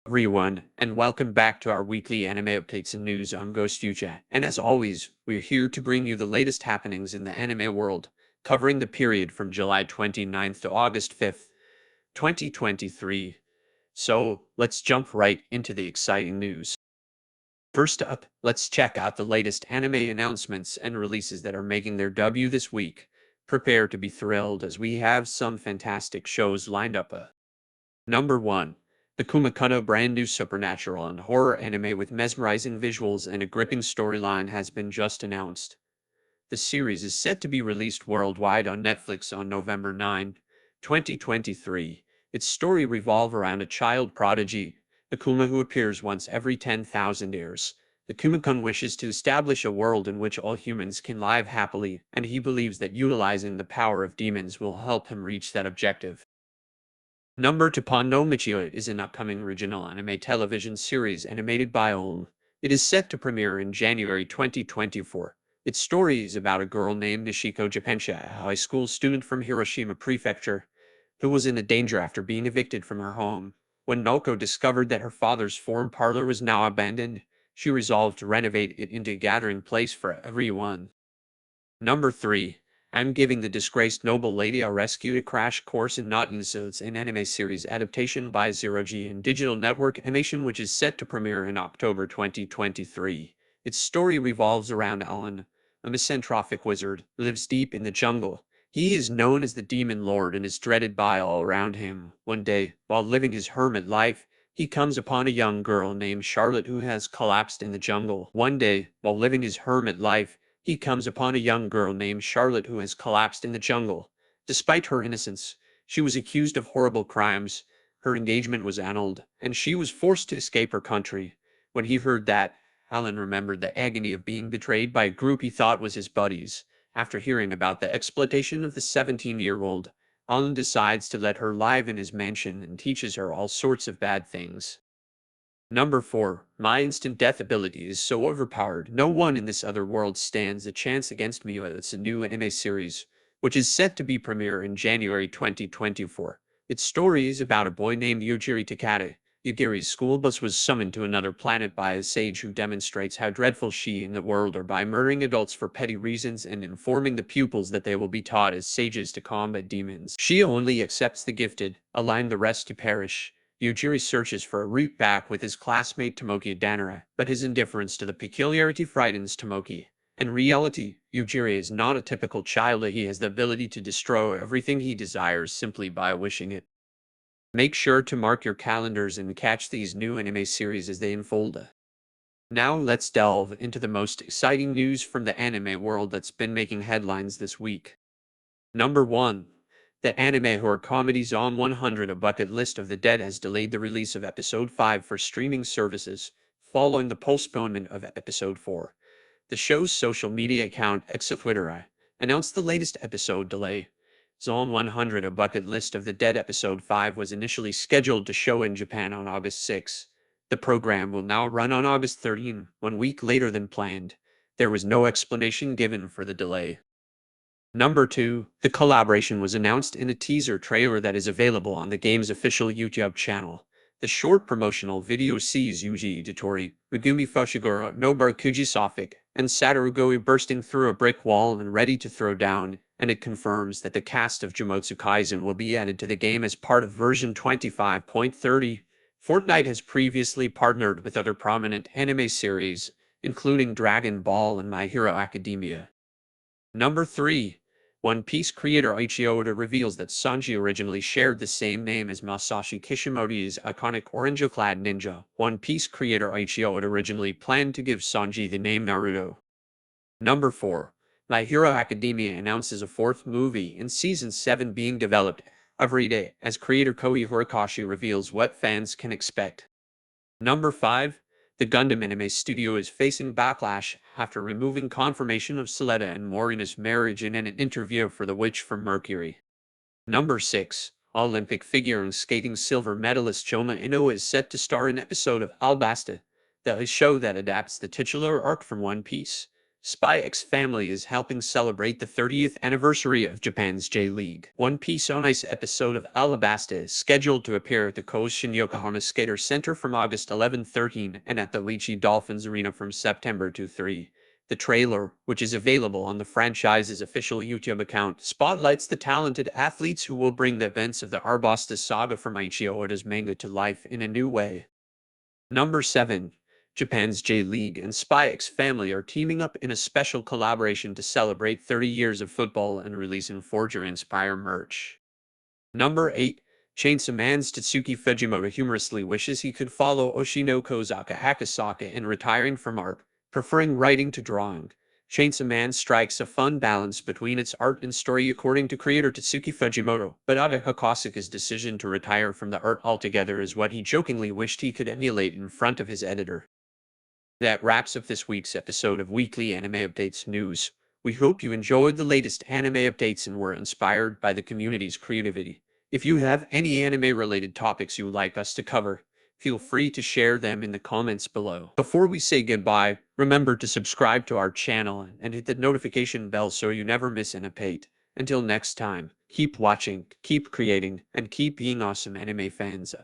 Everyone, and welcome back to our weekly anime updates and news on Ghost Yuja. And as always, we're here to bring you the latest happenings in the anime world, covering the period from July 29th to August 5th, 2023. So, let's jump right into the exciting news. First up, let's check out the latest anime announcements and releases that are making their debut this week. Prepare to be thrilled as we have some fantastic shows lined up. Number 1. The Kumakano brand new supernatural and horror anime with mesmerizing visuals and a gripping storyline has been just announced. The series is set to be released worldwide on Netflix on November 9, 2023. Its story revolves around a child prodigy, Akuma, who appears once every 10,000 years. The Kumakun wishes to establish a world in which all humans can live happily, and he believes that utilizing the power of demons will help him reach that objective. Number 2 no Michi is an upcoming original anime television series animated by Ulm. It is set to premiere in January 2024. Its story is about a girl named Nishiko Japensha, a high school student from Hiroshima Prefecture, who was in danger after being evicted from her home. When Noko discovered that her father's form parlor was now abandoned, she resolved to renovate it into a gathering place for everyone. Number 3. I'm giving the disgraced noble lady a rescue crash course in naughtiness, an anime series adaptation by Zero G and Digital Network Animation, which is set to premiere in October 2023. Its story revolves around Alan, a misanthropic wizard who lives deep in the jungle. He is known as the Demon Lord and is dreaded by all around him. One day, while living his hermit life, he comes upon a young girl named Charlotte who has collapsed in the jungle. One day, while living his hermit life, he comes upon a young girl named Charlotte who has collapsed in the jungle. Despite her innocence, she was accused of horrible crimes. Her engagement was annulled, and she was forced to escape her country. When he heard that, Alan remembered the agony of being betrayed by a group he thought was his buddies. After hearing about the exploitation of the 17-year-old, Alan decides to let her live in his mansion and teaches her all sorts of bad things. Number 4. My instant death ability is so overpowered, no one in this other world stands a chance against me. It's a new anime series, which is set to be premiere in January 2024. Its story is about a boy named Yujiri Takada. Yugiri's school bus was summoned to another planet by a sage who demonstrates how dreadful she and the world are by murdering adults for petty reasons and informing the pupils that they will be taught as sages to combat demons. She only accepts the gifted, allowing the rest to perish. Yujiri searches for a route back with his classmate Tomoki Danara, but his indifference to the peculiarity frightens Tomoki. In reality, Yujiri is not a typical child. He has the ability to destroy everything he desires simply by wishing it. Make sure to mark your calendars and catch these new anime series as they unfold. Now let's delve into the most exciting news from the anime world that's been making headlines this week. Number 1. The anime horror comedy Zone 100 A Bucket List of the Dead has delayed the release of Episode 5 for streaming services, following the postponement of Episode 4. The show's social media account, Twitter, announced the latest episode delay. Zone 100 A Bucket List of the Dead Episode 5 was initially scheduled to show in Japan on August 6. The program will now run on August 13, 1 week later than planned. There was no explanation given for the delay. Number 2. The collaboration was announced in a teaser trailer that is available on the game's official YouTube channel. The short promotional video sees Yuji Itadori, Megumi Fushiguro, Nobuo Kujisofik, and Satoru Goe bursting through a brick wall and ready to throw down, and it confirms that the cast of Jujutsu Kaisen will be added to the game as part of version 25.30. Fortnite has previously partnered with other prominent anime series, including Dragon Ball and My Hero Academia. Number 3. One Piece creator Eiichi Oda reveals that Sanji originally shared the same name as Masashi Kishimoto's iconic orange-clad ninja. One Piece creator Eiichi Oda originally planned to give Sanji the name Naruto. Number 4. My Hero Academia announces a fourth movie in Season 7 being developed every day as creator Koei Horikoshi reveals what fans can expect. Number 5. The Gundam anime studio is facing backlash after removing confirmation of Suletta and Morina's marriage in an interview for The Witch from Mercury. Number 6. Olympic figure and skating silver medalist Choma Ino is set to star in an episode of Alabasta, the show that adapts the titular arc from One Piece. Spy X Family is helping celebrate the 30th anniversary of Japan's J-League. One Piece on Ice episode of Alabasta is scheduled to appear at the Koushin Yokohama Skater Center from August 11-13 and at the Lychee Dolphins Arena from September 2-3. The trailer, which is available on the franchise's official YouTube account, spotlights the talented athletes who will bring the events of the Arabasta saga from Eiichi Oda's manga to life in a new way. Number 7. Japan's J-League and Spy X Family are teaming up in a special collaboration to celebrate 30 years of football and releasing Forger-inspired merch. Number 8. Chainsaw Man's Tatsuki Fujimoto humorously wishes he could follow Oshino Kozaka Akasaka in retiring from art, preferring writing to drawing. Chainsaw Man strikes a fun balance between its art and story according to creator Tatsuki Fujimoto, but Akasaka's decision to retire from the art altogether is what he jokingly wished he could emulate in front of his editor. That wraps up this week's episode of Weekly Anime Updates News. We hope you enjoyed the latest anime updates and were inspired by the community's creativity. If you have any anime-related topics you would like us to cover, feel free to share them in the comments below. Before we say goodbye, remember to subscribe to our channel and hit the notification bell so you never miss an update. Until next time, keep watching, keep creating, and keep being awesome anime fans.